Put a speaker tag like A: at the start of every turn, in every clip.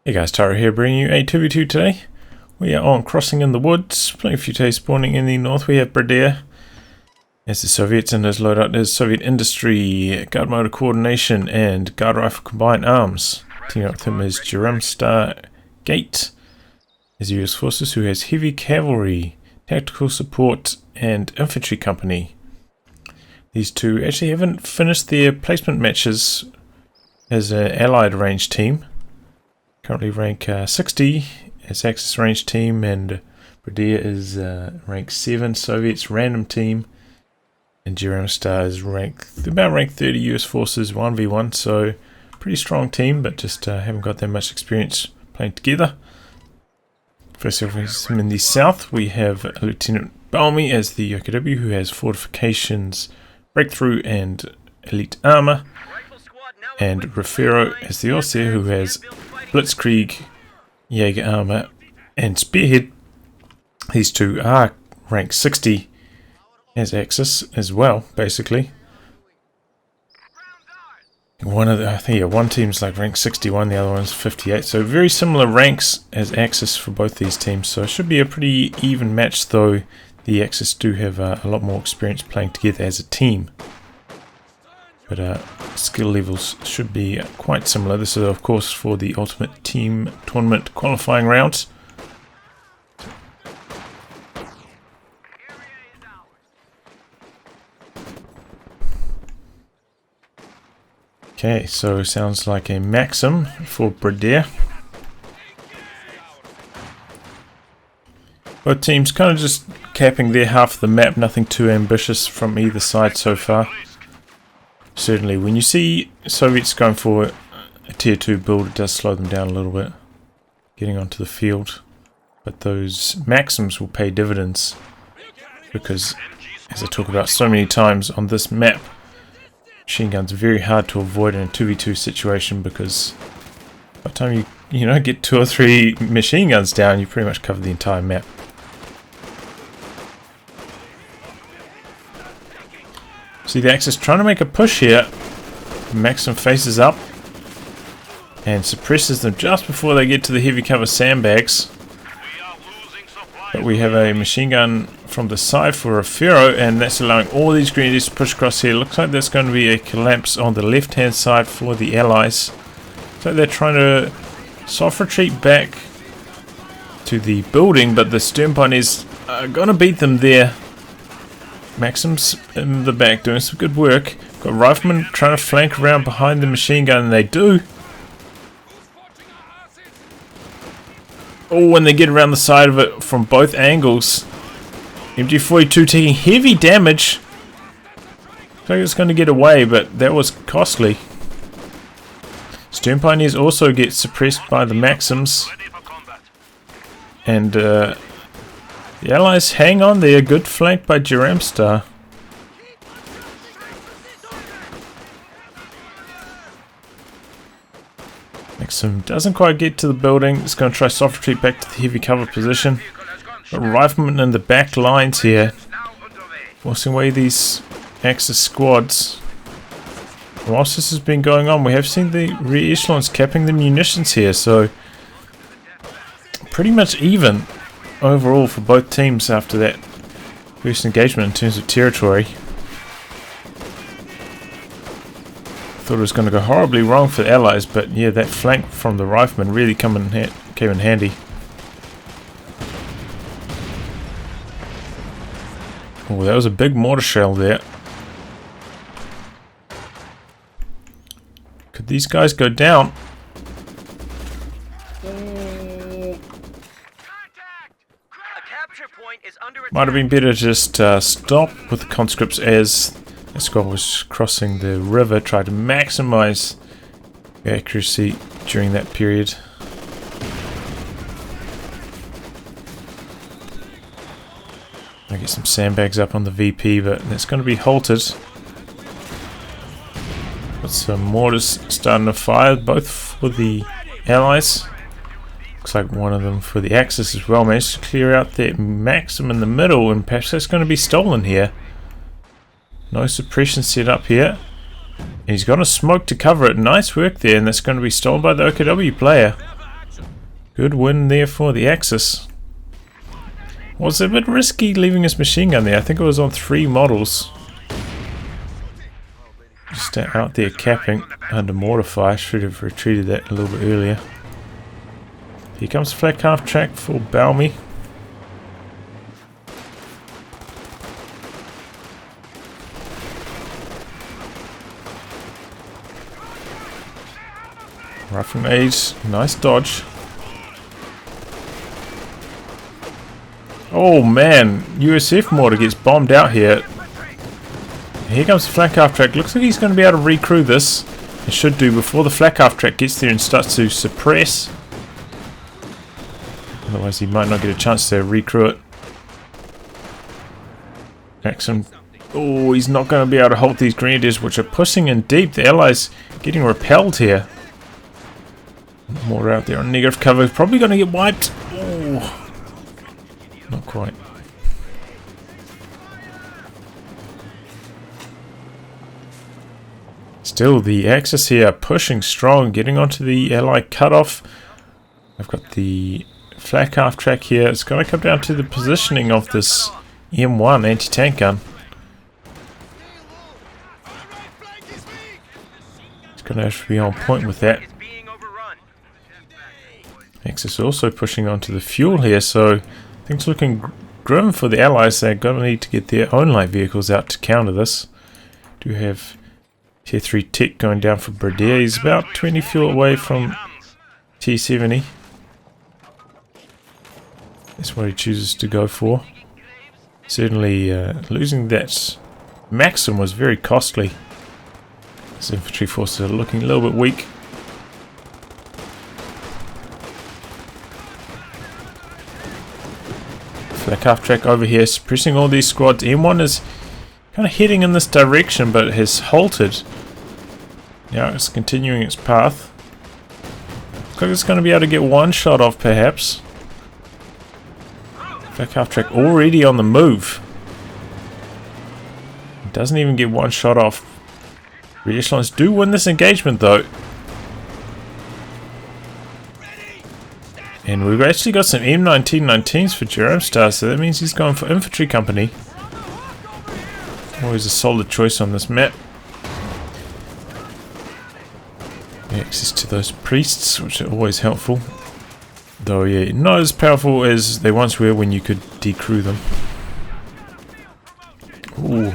A: Hey guys, Taro here bringing you a 2v2 today. We are on Crossing in the Woods, playing a few days spawning in the north. We have Bradare as the Soviets, and his loadout is Soviet Industry, Guard Motor Coordination, and Guard Rifle Combined Arms. Teaming up with him is JeremStar Gate, his US Forces, who has Heavy Cavalry, Tactical Support, and Infantry Company. These two actually haven't finished their placement matches as an allied range team. Currently rank 60 as Axis range team, and Bradare is rank 7 Soviets random team, and JeremStar is about rank 30 US Forces 1v1, so pretty strong team, but just haven't got that much experience playing together. First off, in the south we have Lt.Baumy as the OKW, who has fortifications, breakthrough, and elite armor, and Refero as the Corsair, who has Blitzkrieg, Jaeger armor, and Spearhead. These two are rank 60 as Axis as well, basically. One team's like rank 61, the other one's 58, so very similar ranks as Axis for both these teams, so it should be a pretty even match, though the Axis do have a lot more experience playing together as a team. But skill levels should be quite similar. This is of course for the Ultimate Team Tournament qualifying rounds. Okay, so sounds like a Maxim for Bradare. Both teams kind of just capping their half of the map, nothing too ambitious from either side so far. Certainly, when you see Soviets going for a tier 2 build, it does slow them down a little bit, getting onto the field. But those Maxims will pay dividends, because, as I talk about so many times on this map, machine guns are very hard to avoid in a 2v2 situation, because by the time you get 2 or 3 machine guns down, you pretty much cover the entire map. See the Axis trying to make a push here. Maxim faces up and suppresses them just before they get to the heavy cover sandbags. But we have a machine gun from the side for Refero, and that's allowing all these grenadiers to push across here. Looks like there's going to be a collapse on the left hand side for the Allies. So they're trying to soft retreat back to the building, but the stern pioneers are going to beat them there. Maxim's in the back doing some good work. Got riflemen trying to flank around behind the machine gun, and they do. Oh, when they get around the side of it from both angles. MG42 taking heavy damage. Looks like it's going to get away, but that was costly. Stern Pioneers also get suppressed by the Maxims. And the Allies hang on there, good flank by JeremStar. Maxim doesn't quite get to the building. It's going to try soft retreat back to the heavy cover position. But riflemen in the back lines here, forcing away these Axis squads. Whilst this has been going on, we have seen the rear echelons capping the munitions here, so pretty much even overall for both teams after that first engagement in terms of territory. Thought it was going to go horribly wrong for the Allies, but yeah, that flank from the riflemen really came in handy. Oh, that was a big mortar shell there. Could these guys go down? Might have been better to just stop with the conscripts as the squad was crossing the river, try to maximize accuracy during that period. I get some sandbags up on the VP, but that's going to be halted. Got some mortars starting to fire, both for the Allies. Looks like one of them for the Axis as well. Managed to clear out that Maxim in the middle, and perhaps that's going to be stolen here. No suppression set up here. And he's got a smoke to cover it. Nice work there, and that's going to be stolen by the OKW player. Good win there for the Axis. Was a bit risky leaving his machine gun there. I think it was on 3 models. Just out there capping under mortar fire. Should have retreated that a little bit earlier. Here comes flak half track for Baumy. Rifle grenades, nice dodge. Oh man, USF mortar gets bombed out here. Here comes the flak half track. Looks like he's going to be able to recrew this. It should do before the flak half track gets there and starts to suppress. Otherwise he might not get a chance to recrew it. Maxim. Oh, he's not going to be able to hold these grenadiers, which are pushing in deep. The Allies getting repelled here. More out there on negative cover. Probably going to get wiped. Oh, not quite. Still, the Axis here pushing strong, getting onto the Ally cutoff. I've got the flak half track here. It's going to come down to the positioning of this M1 anti-tank gun. It's going to have to be on point with that. Axis also pushing onto the fuel here, so things looking grim for the Allies. They're going to need to get their own light vehicles out to counter this. Do have Tier 3 tech going down for Bradare. He's about 20 fuel away from T70. That's what he chooses to go for. Certainly losing that Maxim was very costly. His infantry forces are looking a little bit weak. Flak half track over here, suppressing all these squads. M1 is kind of heading in this direction, but has halted. Now it's continuing its path. Looks like it's going to be able to get one shot off, perhaps. Flak half track already on the move. It doesn't even get one shot off. The echelons do win this engagement, though. And we've actually got some M1919s for JeremStar, so that means he's going for infantry company. Always a solid choice on this map. Access to those priests, which are always helpful. Though, yeah, not as powerful as they once were when you could decrew them. Ooh.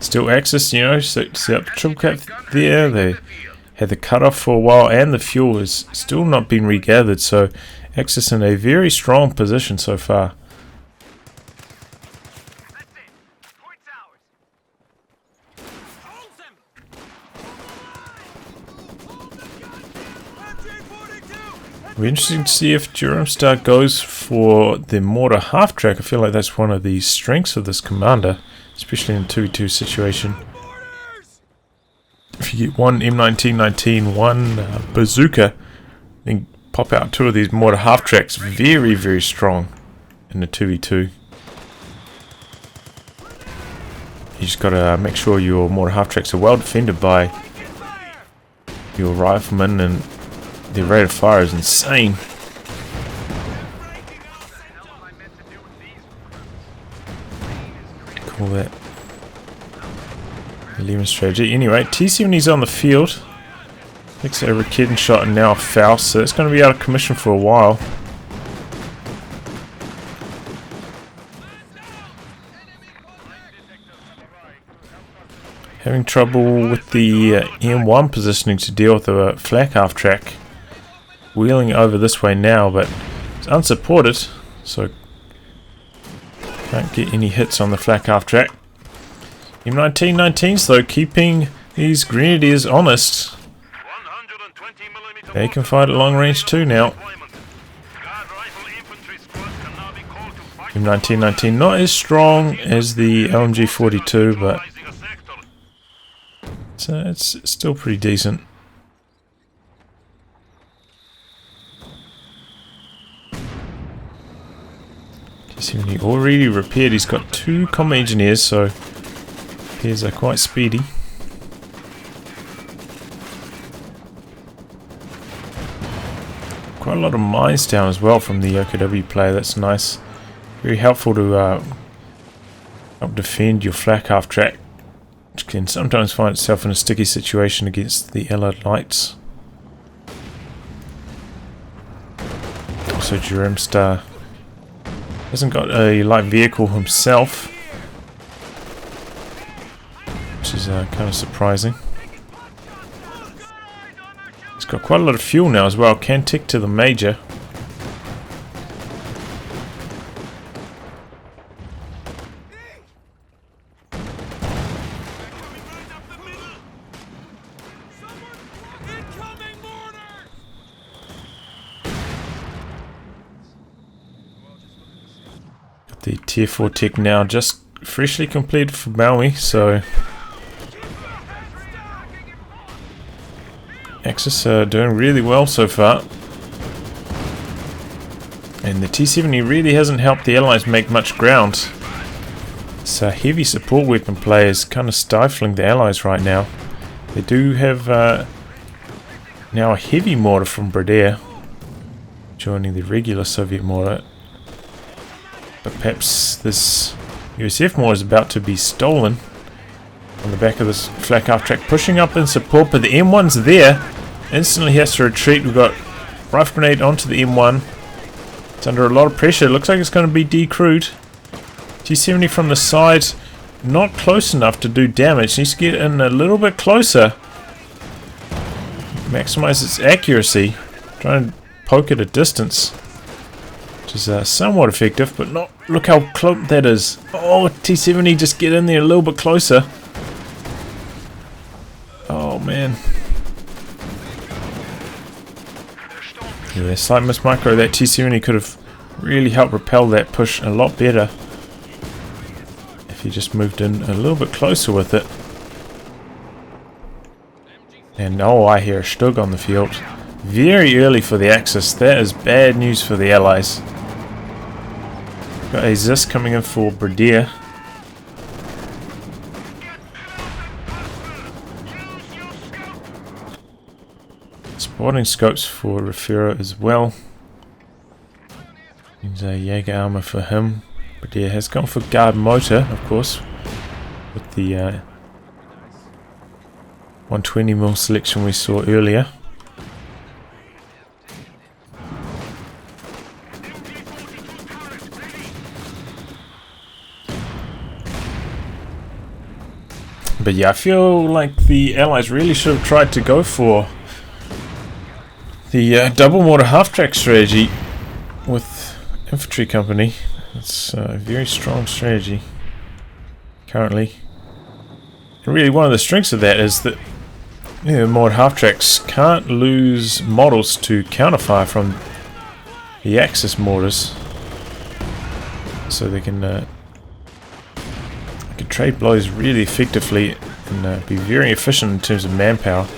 A: Still Axis, you know, so set up triple cap there. They had the cutoff for a while, and the fuel has still not been regathered, so Axis in a very strong position so far. It'll be interesting to see if JeremStar goes for the mortar half track. I feel like that's one of the strengths of this commander, especially in a 2v2 situation. If you get one M1919, one bazooka, then pop out 2 of these mortar half tracks. Very, very strong in the 2v2. You just gotta make sure your mortar half tracks are well defended by your riflemen, and the rate of fire is insane. Call that Lehman strategy. Anyway, T70's on the field. Looks like a Raketen shot and now a Faust, so it's going to be out of commission for a while. Having trouble with the M1 positioning to deal with the flak half track. Wheeling over this way now, but it's unsupported, so can't get any hits on the flak half track. M1919s though, keeping these grenadiers honest. They can fight at long range too now. M1919 not as strong as the LMG42, but it's still pretty decent. He already repaired. He's got 2 combat engineers, so repairs are quite speedy. quite a lot of mines down as well from the OKW player. That's nice. Very helpful to help defend your flak half track, which can sometimes find itself in a sticky situation against the Allied lights. Also, JeremStar hasn't got a light vehicle himself, which is kind of surprising. He's got quite a lot of fuel now as well. Can tick to the major. The tier 4 tick now just freshly completed for Baumy, so Axis are doing really well so far. And the T-70 really hasn't helped the Allies make much ground. This heavy support weapon play is kind of stifling the Allies right now. They do have now a heavy mortar from Bradare joining the regular Soviet mortar. But perhaps this USF mortar is about to be stolen on the back of this flak half track, pushing up in support, but the M1's there. Instantly has to retreat. We've got rifle grenade onto the M1. It's under a lot of pressure. It looks like it's going to be decrewed. T-70 from the side, not close enough to do damage. Needs to get in a little bit closer. Maximize its accuracy. Try and poke at a distance, which is somewhat effective, but not. Look how close that is. Oh, T-70, just get in there a little bit closer. Oh man. Yeah, slight miss micro. That T-70 could have really helped repel that push a lot better if he just moved in a little bit closer with it. And oh, I hear a Stug on the field. Very early for the Axis. That is bad news for the Allies. Got a Zis coming in for Bradare. Spotting scopes for Refero as well. Needs a Jaeger armor for him. Bradare has gone for guard motor, of course, with the 120mm selection we saw earlier. But yeah, I feel like the Allies really should have tried to go for the double mortar half-track strategy with infantry company. It's a very strong strategy currently. And really one of the strengths of that is that mortar half-tracks can't lose models to counterfire from the Axis mortars. So they can trade blows really effectively and be very efficient in terms of manpower.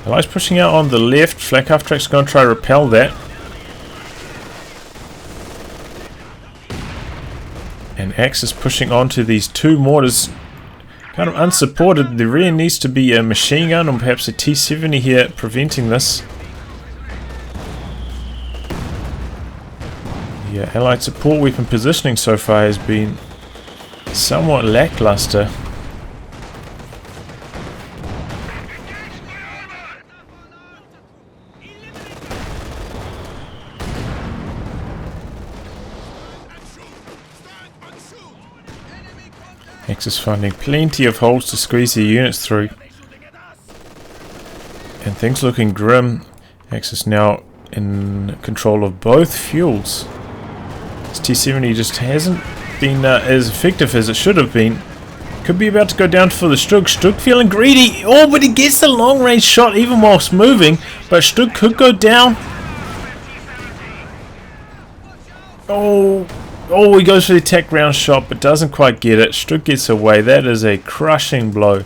A: Allies pushing out on the left. Flak half track's going to try to repel that. And Axis pushing onto these two mortars, kind of unsupported. There really needs to be a machine gun or perhaps a T-70 here preventing this. The Allied support weapon positioning so far has been somewhat lackluster. Axis finding plenty of holes to squeeze their units through. And things looking grim. Axis now in control of both fuels. This T-70 just hasn't been as effective as it should have been. Could be about to go down for the Stug. Stug feeling greedy. Oh, but he gets the long range shot even whilst moving. But Stug could go down. Oh, he goes for the attack round shot but doesn't quite get it. Stug gets away. That is a crushing blow.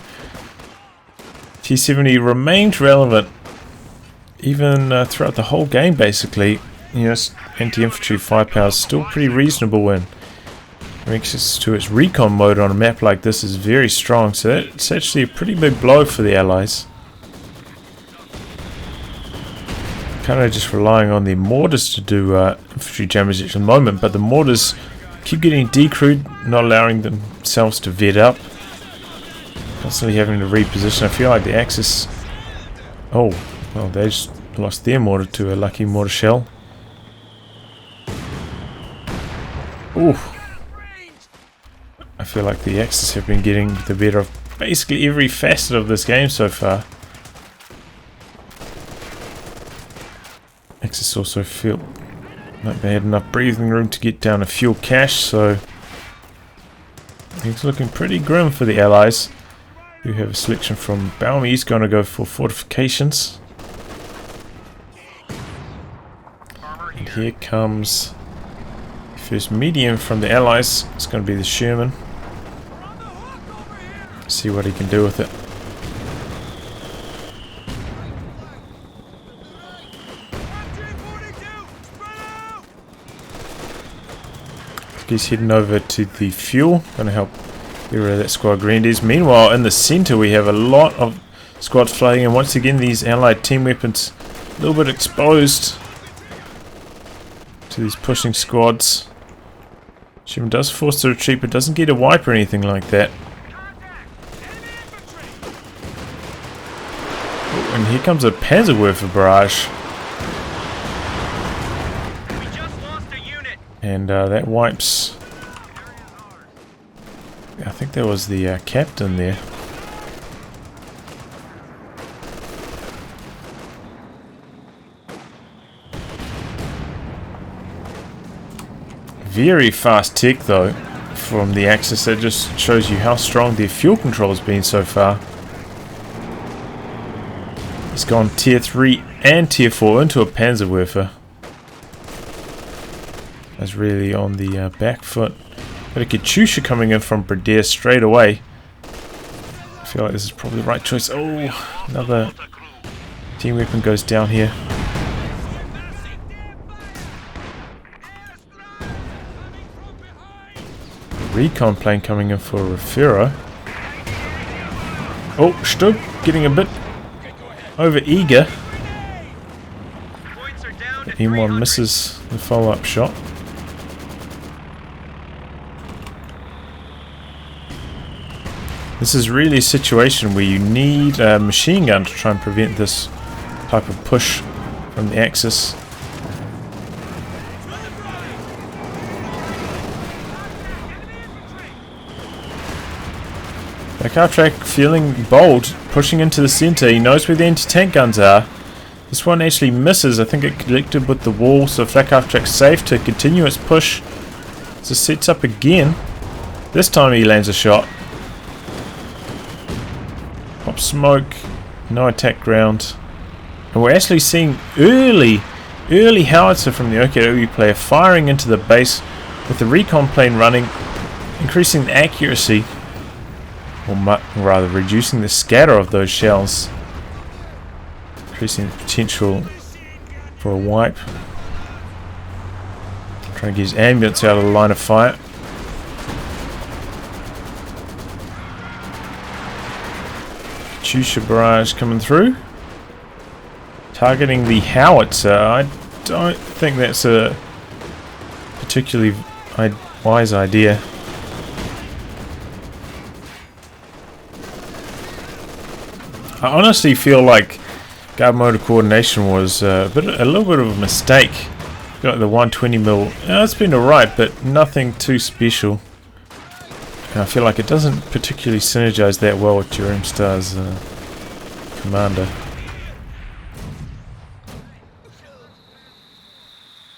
A: T-70 remained relevant even throughout the whole game basically. Yes, anti-infantry firepower is still pretty reasonable in Access to its recon mode on a map like this is very strong, so it's actually a pretty big blow for the Allies. Kind of just relying on the mortars to do infantry damage at the moment, but the mortars keep getting decrewed, not allowing themselves to vet up. Constantly having to reposition. I feel like the Axis... Oh, well, they just lost their mortar to a lucky mortar shell. Ooh. I feel like the Axis have been getting the better of basically every facet of this game so far. Axis also feel like they had enough breathing room to get down a fuel cache, so it's looking pretty grim for the Allies. We have a selection from Baumy. He's going to go for fortifications. And here comes the first medium from the Allies. It's going to be the Sherman. See what he can do with it. He's heading over to the fuel. Going to help get rid of that squad grenadiers. Meanwhile, in the center, we have a lot of squads flooding, and once again, these allied team weapons a little bit exposed to these pushing squads. Sherman does force the retreat, but doesn't get a wipe or anything like that. Oh, and here comes a Panzerwerfer barrage. And that wipes... I think that was the captain there. Very fast tech though from the Axis. That just shows you how strong their fuel control has been so far. It's gone tier 3 and tier 4 into a Panzerwerfer. That's really on the back foot. Got a Katyusha coming in from Bradare straight away. I feel like this is probably the right choice. Oh, another team weapon goes down here. Recon plane coming in for Refero. Oh, Stub getting a bit over eager. M1 misses the follow-up shot. This is really a situation where you need a machine gun to try and prevent this type of push from the Axis. Flak feeling bold, pushing into the center. He knows where the anti-tank guns are. This one actually misses. I think it connected with the wall, so Flak safe to continue its push. So sets up again. This time he lands a shot. Pop smoke, no attack ground. And we're actually seeing early howitzer from the OKW player firing into the base with the recon plane running, increasing the accuracy, or rather reducing the scatter of those shells, increasing the potential for a wipe. Trying to get his ambulance out of the line of fire. Katyusha barrage coming through. Targeting the howitzer. I don't think that's a particularly wise idea. I honestly feel like guard motor coordination was a little bit of a mistake. Got the 120mm. It's been alright, but nothing too special. And I feel like it doesn't particularly synergize that well with JeremStar's commander.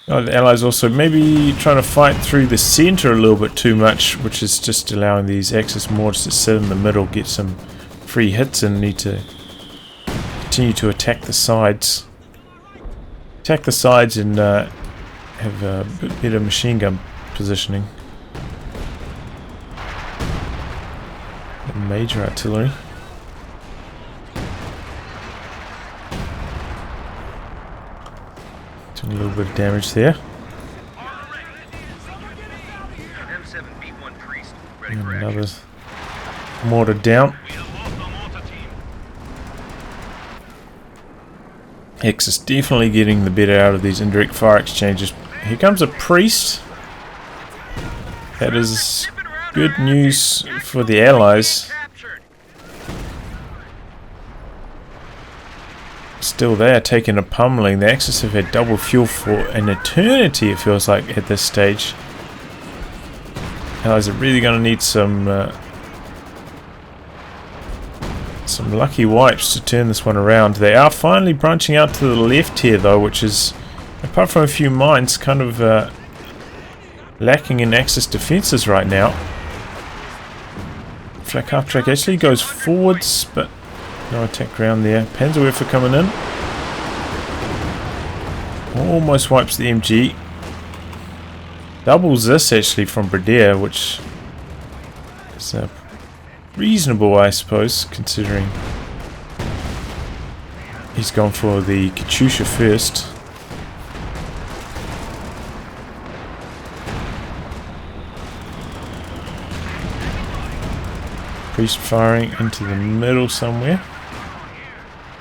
A: Oh, the Allies also maybe trying to fight through the center a little bit too much, which is just allowing these Axis mortars to sit in the middle, get some free hits, and need to continue to attack the sides. Attack the sides and have a bit better machine gun positioning. Major artillery. Doing a little bit of damage there. And another mortar down. Hex is definitely getting the better out of these indirect fire exchanges. Here comes a priest. That is good news for the allies. Still, they are taking a pummeling. The Axis have had double fuel for an eternity, it feels like, at this stage. Allies are really going to need some lucky wipes to turn this one around. They are finally branching out to the left here, though, which is, apart from a few mines, kind of lacking in Axis defences right now. Flak half track actually goes forwards, but no attack ground there. Panzerwerfer coming in. Almost wipes the MG. Doubles this actually from Bradare, which is reasonable, I suppose, considering he's gone for the Katyusha first. Priest firing into the middle somewhere.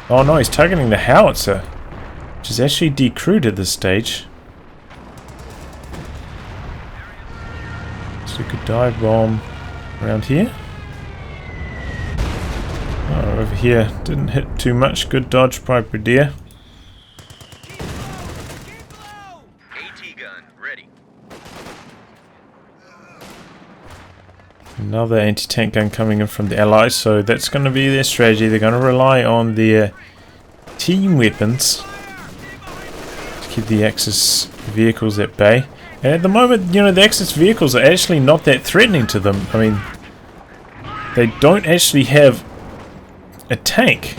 A: Oh no, he's targeting the howitzer, which is actually decrewed at this stage. So we could dive bomb around here. Oh, over here didn't hit too much. Good dodge by Bradare. Another anti-tank gun coming in from the allies, so that's going to be their strategy. They're going to rely on their team weapons to keep the Axis vehicles at bay. And at the moment, you know, the Axis vehicles are actually not that threatening to them. I mean, they don't actually have a tank.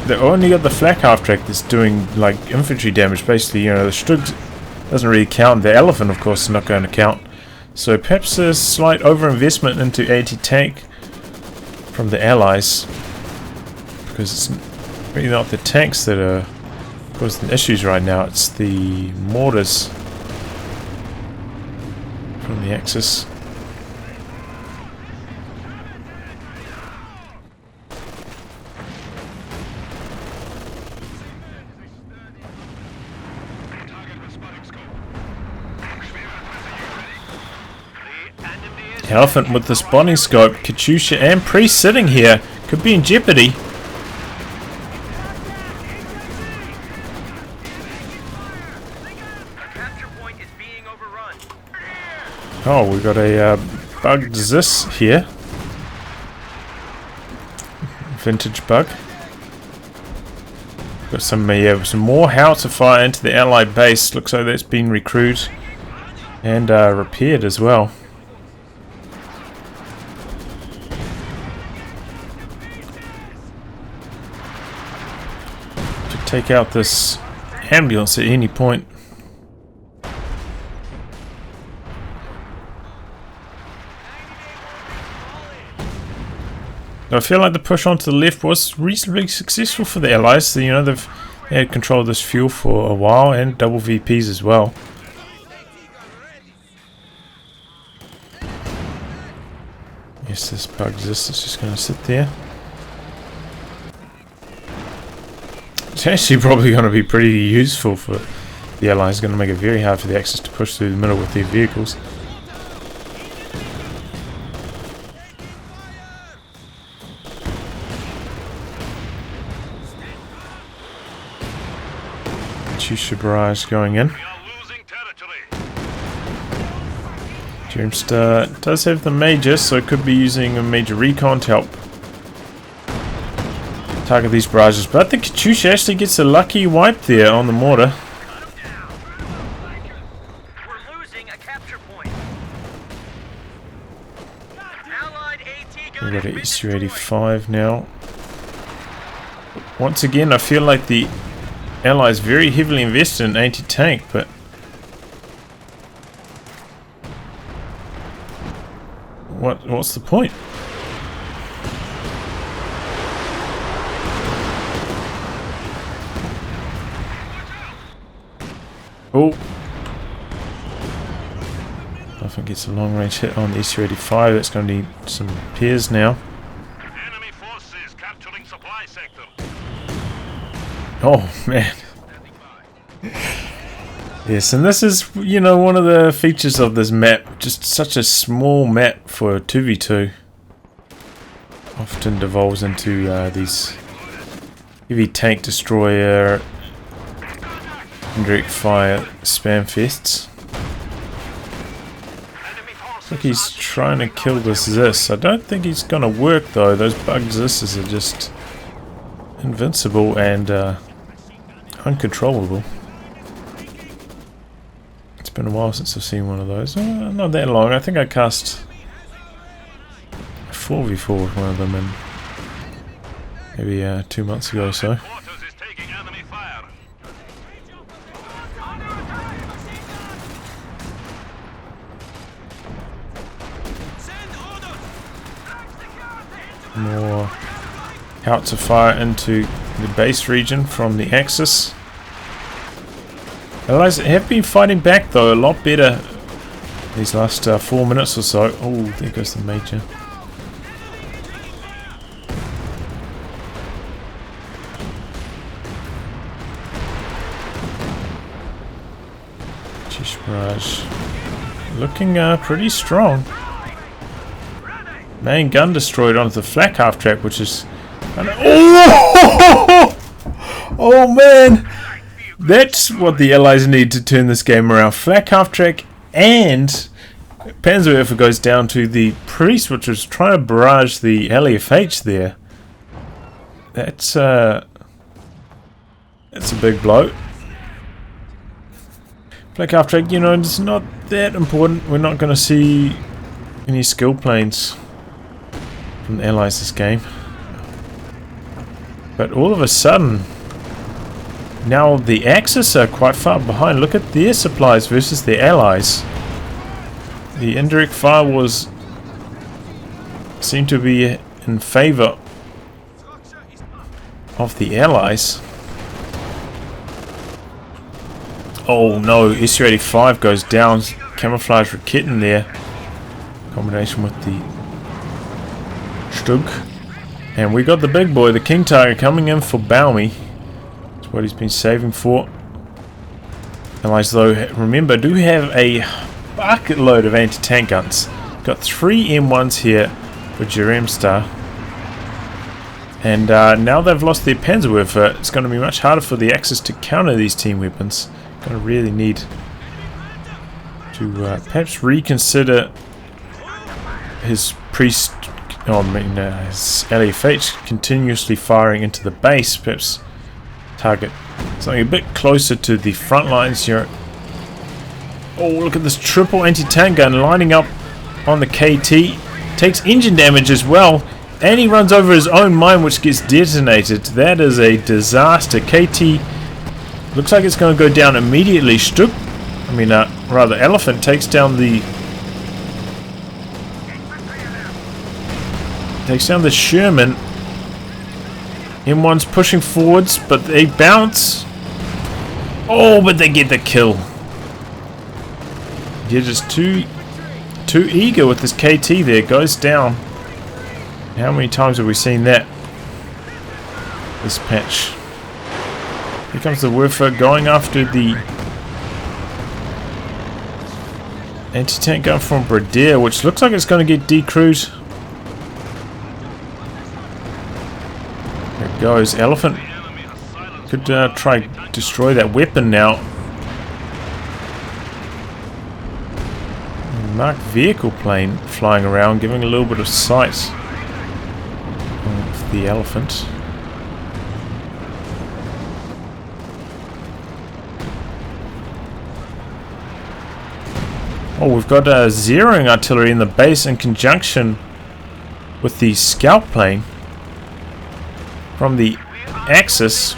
A: They've only got the flak half track that's doing like infantry damage, basically. You know, the Strug doesn't really count. The elephant, of course, is not going to count. So perhaps a slight overinvestment into anti-tank from the allies, because it's really not the tanks that are causing issues right now. It's the mortars from the Axis. Elephant with the spotting scope, Katyusha and Priest sitting here, could be in jeopardy. Oh, we got a bugged Zis here. Vintage bug. Got some more howitzer fire into the allied base. Looks like that's been recruited and repaired as well. Take out this ambulance at any point. I feel like the push onto the left was reasonably successful for the allies. So, you know, they had control of this fuel for a while, and double VPs as well. Yes, this bug is just going to sit there. It's actually probably going to be pretty useful for the allies. It's going to make it very hard for the Axis to push through the middle with their vehicles. Katyusha barrage going in. JeremStar does have the major, so it could be using a major recon to help target these barrages, but I think Katyusha actually gets a lucky wipe there on the mortar. We've got an SU-85 now. Once again, I feel like the allies very heavily invested in anti-tank, but what's the point? Oh, Elephant gets a long range hit on the SU-85. That's going to need some repairs now.
B: Enemy forces capturing supply sector.
A: Oh man. Yes, and this is, you know, one of the features of this map. Just such a small map for 2v2. Often devolves into these heavy tank destroyer, indirect fire spam fests. Looks like he's trying to kill this. I don't think he's gonna work though. Those bug Zis's are just invincible and uncontrollable. It's been a while since I've seen one of those. Not that long. I think I cast 4v4 with one of them in maybe 2 months ago or so. More howitzer fire into the base region from the Axis. Allies have been fighting back though a lot better these last 4 minutes or so. Oh, there goes the Major. Barrage looking pretty strong. Main gun destroyed onto the flak half track, which is oh man, that's what the Allies need to turn this game around. Flak half track and Panzerwerfer goes down to the Priest, which was trying to barrage the LFH there. That's a big blow. Flak half track, you know, it's not that important. We're not going to see any skill planes from the Allies this game. But all of a sudden, now the Axis are quite far behind. Look at their supplies versus the Allies. The indirect fire was seemed to be in favour of the Allies. Oh no, SU-85 goes down. Camouflage Rakit in there. Combination with the Stug. And we got the big boy, the King Tiger, coming in for Baumy. That's what he's been saving for. Allies, though, remember, do have a bucket load of anti-tank guns. Got 3 M1s here for JeremStar. And now they've lost their Panzerwerfer, it's going to be much harder for the Axis to counter these team weapons. Going to really need to perhaps reconsider his Priest, his LFH continuously firing into the base. Perhaps target something a bit closer to the front lines here. Oh, look at this triple anti-tank gun lining up on the KT. Takes engine damage as well. And he runs over his own mine, which gets detonated. That is a disaster. KT looks like it's going to go down immediately. Rather, Elephant takes down the Sherman. M1's pushing forwards, but they bounce. Oh, but they get the kill. You're just too eager with this KT there. Goes down. How many times have we seen that this patch? Here comes the Werfer going after the anti-tank gun from Bradare, which looks like it's going to get decrewed. There it goes. Elephant could try destroy that weapon now. Marked vehicle plane flying around, giving a little bit of sight of the Elephant. Oh, we've got zeroing artillery in the base in conjunction with the scout plane from the Axis.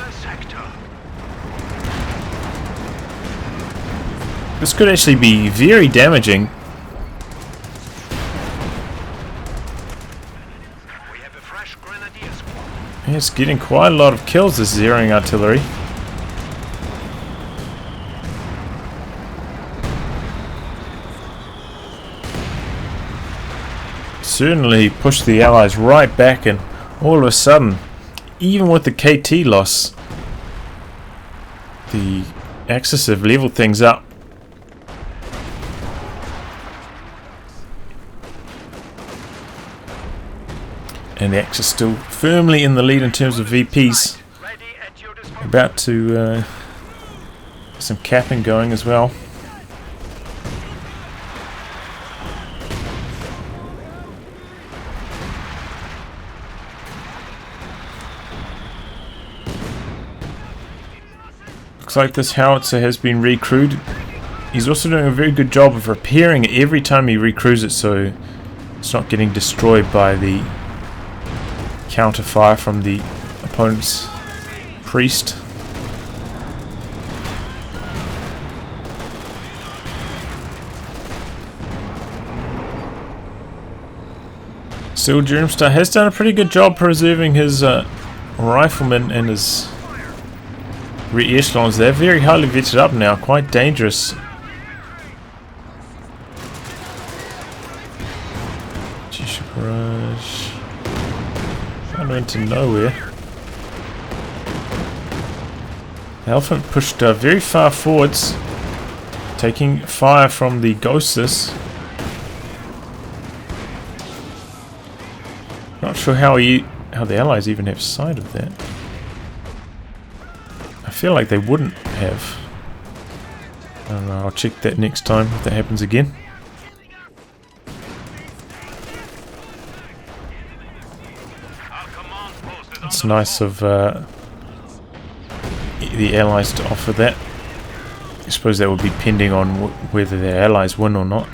A: This could actually be very damaging. It's getting quite a lot of kills, this zeroing artillery. certainly pushed the Allies right back, and all of a sudden, even with the KT loss, the Axis have leveled things up. And the Axis still firmly in the lead in terms of VPs. About to get some capping going as well. Looks like this howitzer has been recrewed. He's also doing a very good job of repairing it every time he recrews it, so it's not getting destroyed by the counter fire from the opponent's priest. Still, JeremStar has done a pretty good job preserving his riflemen and his rear echelons. They're very highly vetted up now, quite dangerous. Barrage. Kind of into nowhere. The elephant pushed very far forwards, taking fire from the Ghostess. Not sure how the Allies even have sight of that. I feel like they wouldn't have. I don't know, I'll check that next time if that happens again. It's nice of the Allies to offer that. I suppose that would be pending on whether their Allies win or not.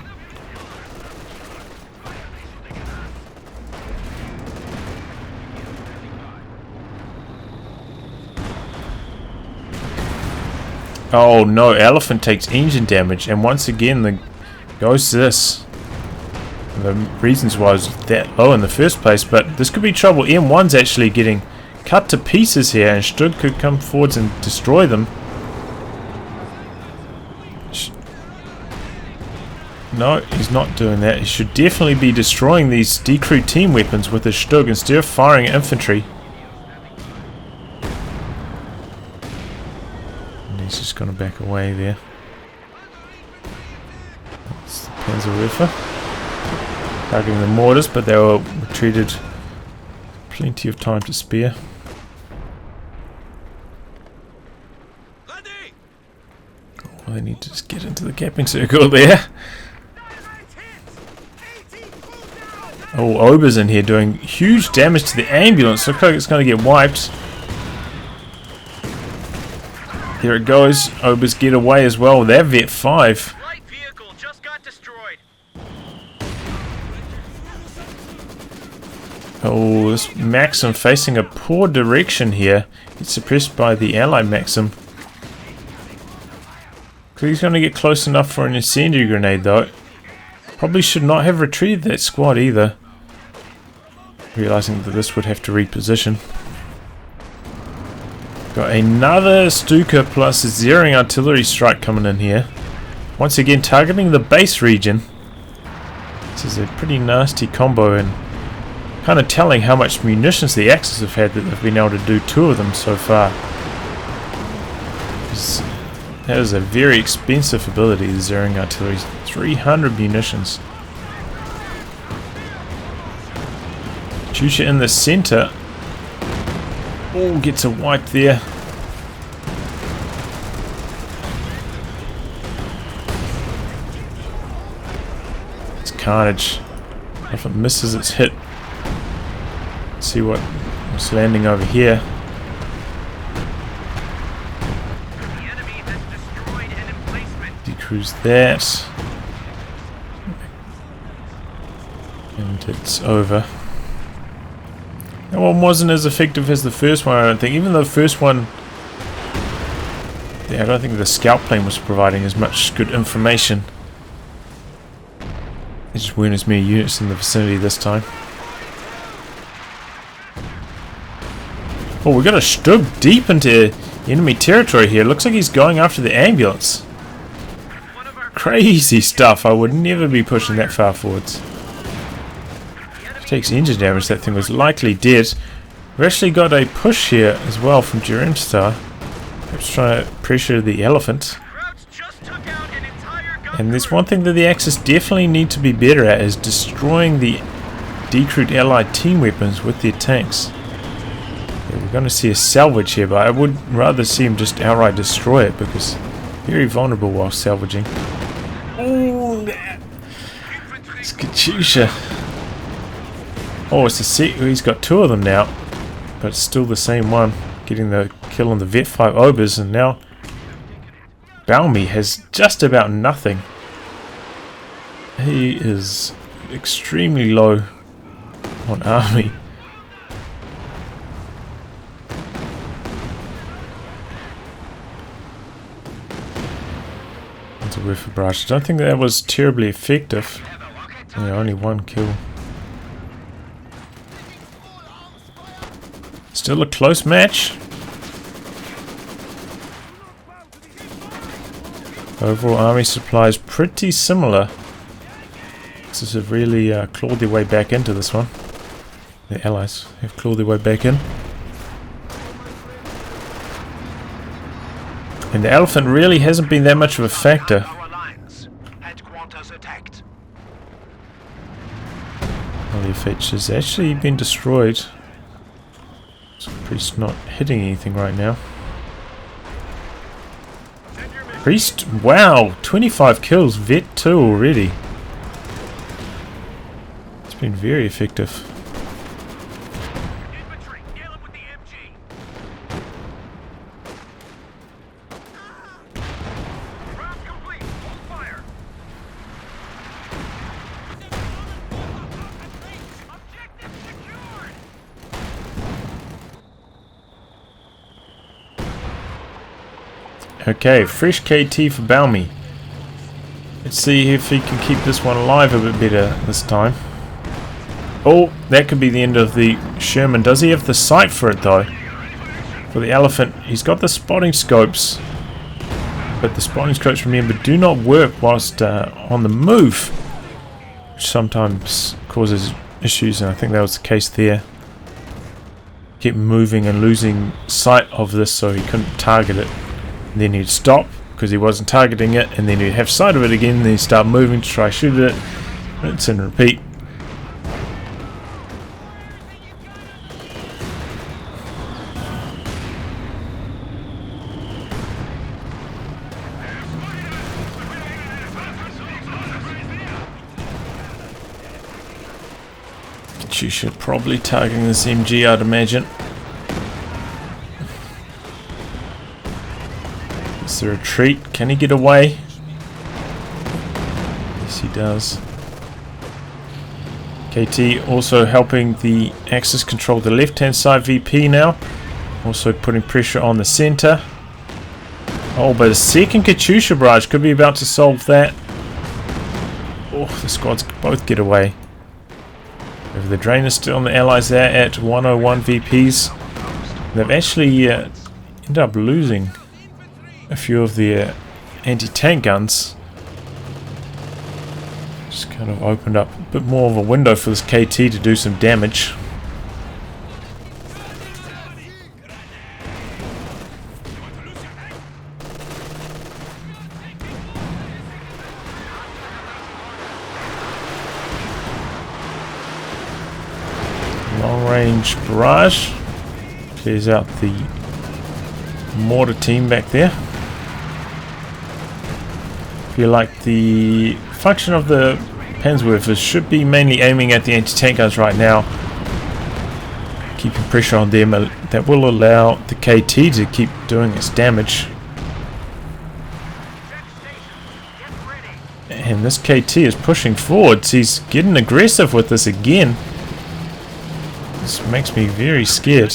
A: Oh no, Elephant takes engine damage, and once again goes this. The reasons why it was that low in the first place, but this could be trouble. M1's actually getting cut to pieces here, and Stug could come forwards and destroy them. No, he's not doing that. He should definitely be destroying these decrew team weapons with his Stug instead of firing at infantry. And he's just going to back away there. That's the Panzer targeting the mortars, but they were retreated. Plenty of time to spare. Oh, they need to just get into the capping circle there. Oh, Ober's in here doing huge damage to the ambulance. Looks like it's going to get wiped. Here it goes. Ober's get away as well. They're Vet 5. Oh, this Maxim facing a poor direction here. It's suppressed by the Allied Maxim. He's going to get close enough for an incendiary grenade though. Probably should not have retreated that squad either. Realizing that this would have to reposition. Got another Stuka plus a zeroing artillery strike coming in here. Once again targeting the base region. This is a pretty nasty combo, and kind of telling how much munitions the Axis have had that they've been able to do 2 of them so far. That is a very expensive ability, the zeroing artillery. 300 munitions. Chusha in the center. Oh, gets a wipe there. It's carnage. If it misses its hit. Let's see what's landing over here. Decrews that. And it's over. That one wasn't as effective as the first one, I don't think. Even though the first one, yeah, I don't think the scout plane was providing as much good information. There just weren't as many units in the vicinity this time. Oh, we got a Stug deep into enemy territory here. Looks like he's going after the ambulance. Crazy stuff. I would never be pushing that far forwards. takes engine damage. That thing was likely dead. We've actually got a push here as well from JeremStar. Let's try to pressure the elephant. And there's one thing that the Axis definitely need to be better at is destroying the decrewed allied team weapons with their tanks. Yeah, we're going to see a salvage here, but I would rather see him just outright destroy it because very vulnerable while salvaging. Oh, it's Katyusha. Oh, it's a set. He's got two of them now, but it's still the same one. Getting the kill on the Vet 5 Obers, and now Baumy has just about nothing. He is extremely low on army. That's a Refero barrage. I don't think that was terribly effective. Yeah, only one kill. Still a close match. Overall army supply is pretty similar. This have really clawed their way back into this one. The allies have clawed their way back in. And the elephant really hasn't been that much of a factor. Well, the FH has actually been destroyed. So Priest not hitting anything right now. Priest, wow, 25 kills, Vet 2 already. It's been very effective. Okay, fresh KT for Baumy. Let's see if he can keep this one alive a bit better this time. Oh, that could be the end of the Sherman. Does he have the sight for it though? For the elephant, he's got the spotting scopes. But the spotting scopes, remember, do not work whilst on the move. Which sometimes causes issues, and I think that was the case there. Kept moving and losing sight of this so he couldn't target it. And then he'd stop because he wasn't targeting it, and then he'd have sight of it again, and then he'd start moving to try to shoot it. Rinse and repeat. She should probably targeting this MG, I'd imagine. Is there a retreat? Can he get away? Yes, he does. KT also helping the Axis control the left-hand side VP now. Also putting pressure on the center. Oh, but a second Katyusha barrage could be about to solve that. Oh, the squads both get away. Over the drain is still on the allies there at 101 VPs. They've actually ended up losing a few of their anti-tank guns. Just kind of opened up a bit more of a window for this KT to do some damage. Long range barrage clears out the mortar team back there. I feel like the function of the Panzerwerfers should be mainly aiming at the anti-tank guns right now, keeping pressure on them. That will allow the KT to keep doing its damage. And this KT is pushing forwards. He's getting aggressive with this again. This makes me very scared.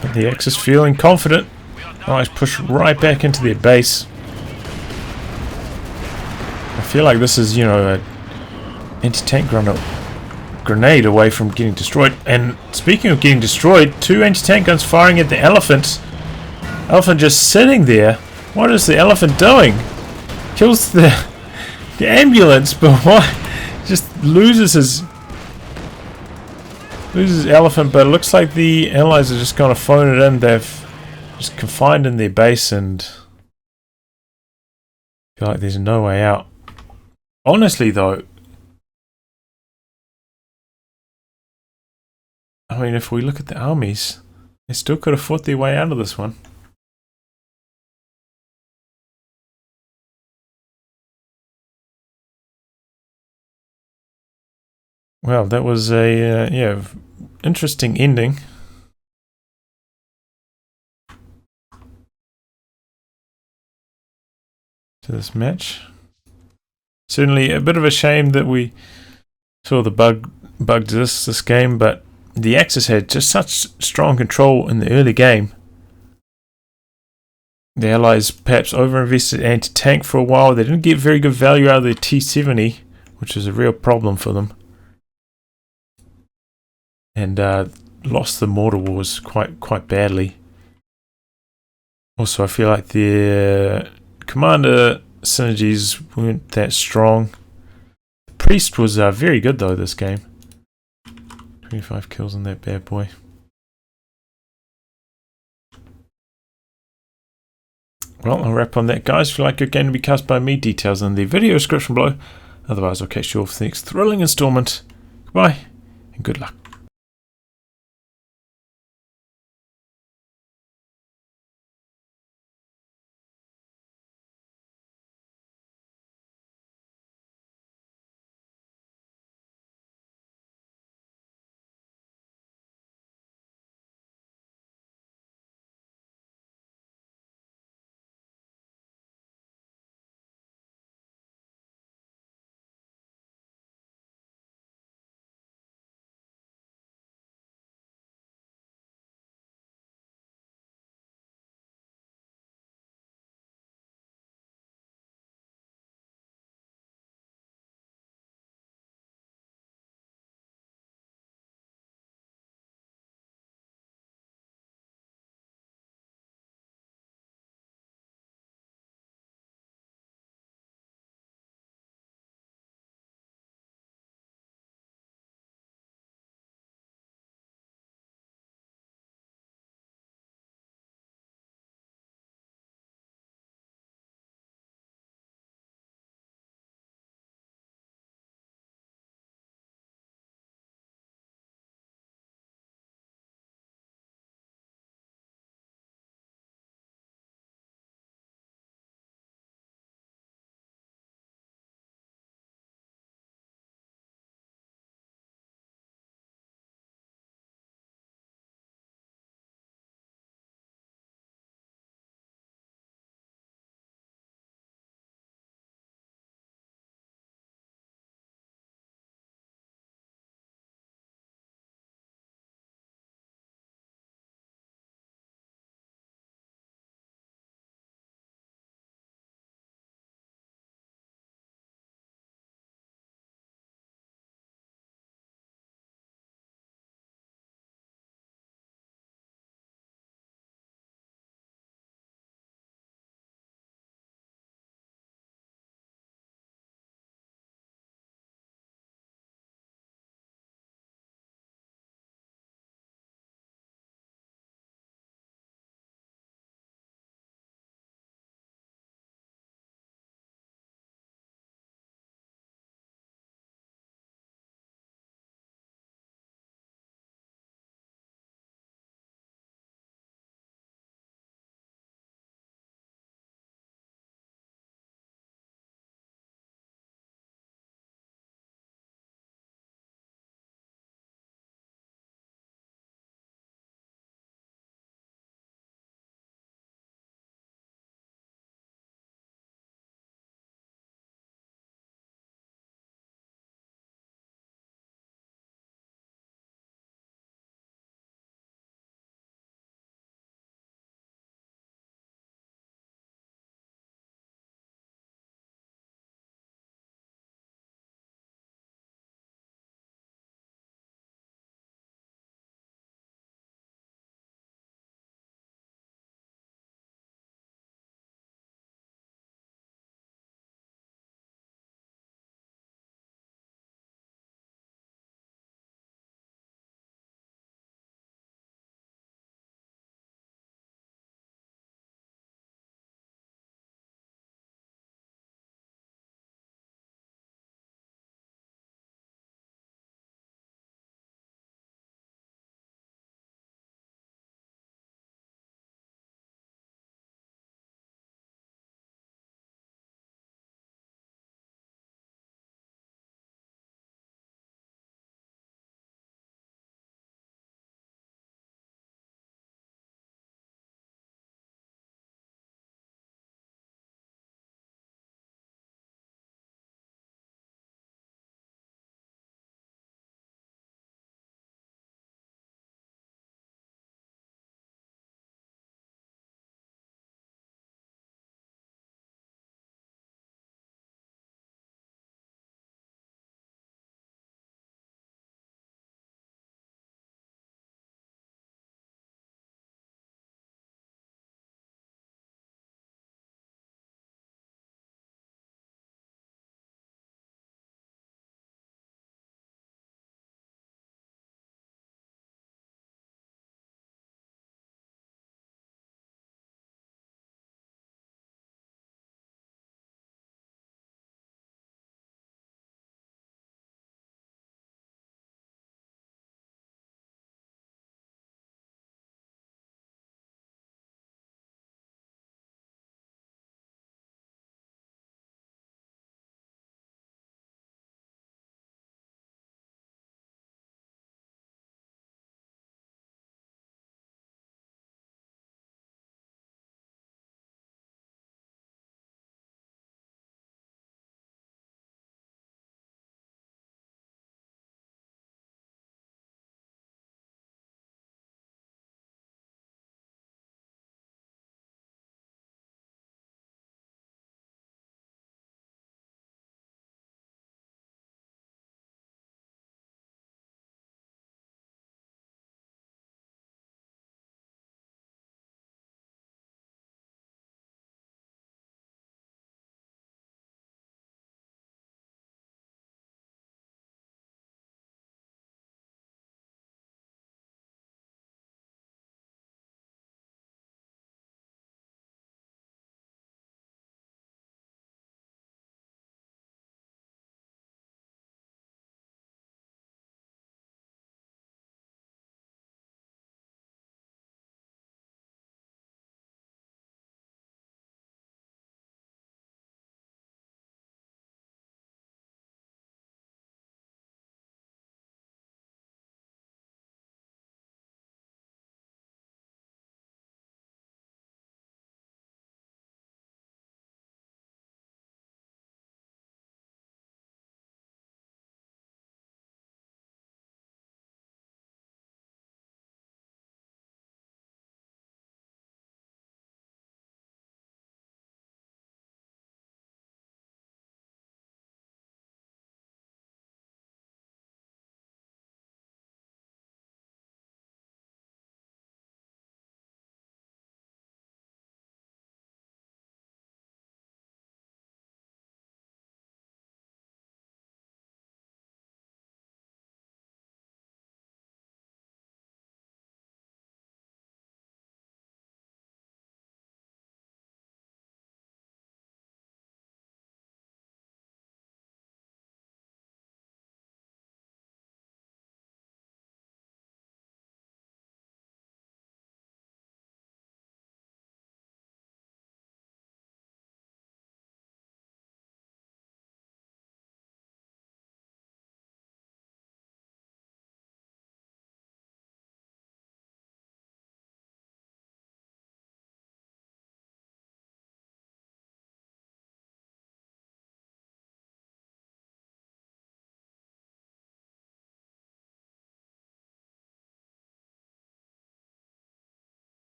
A: But the Axis feeling confident. Nice push right back into their base. I feel like this is, you know, an anti-tank grenade away from getting destroyed. And speaking of getting destroyed, two anti-tank guns firing at the elephant. Elephant just sitting there. What is the elephant doing? Kills the ambulance, but what? Just loses his elephant, but it looks like the allies are just going to phone it in. They've just confined in their base and feel like there's no way out. Honestly, though, I mean, if we look at the armies, they still could have fought their way out of this one. Well, that was a yeah, interesting ending. To this match. Certainly a bit of a shame that we saw the bug this game, but the Axis had just such strong control in the early game. The Allies perhaps overinvested anti-tank for a while. They didn't get very good value out of their T-70, which is a real problem for them. And lost the mortar wars quite badly. Also, I feel like their commander synergies weren't that strong. The priest was very good though this game. 25 kills on that bad boy. Well, I'll wrap on that, guys. If you like your game to be cast by me, details in the video description below. Otherwise, I'll catch you all for the next thrilling installment. Goodbye, and good luck.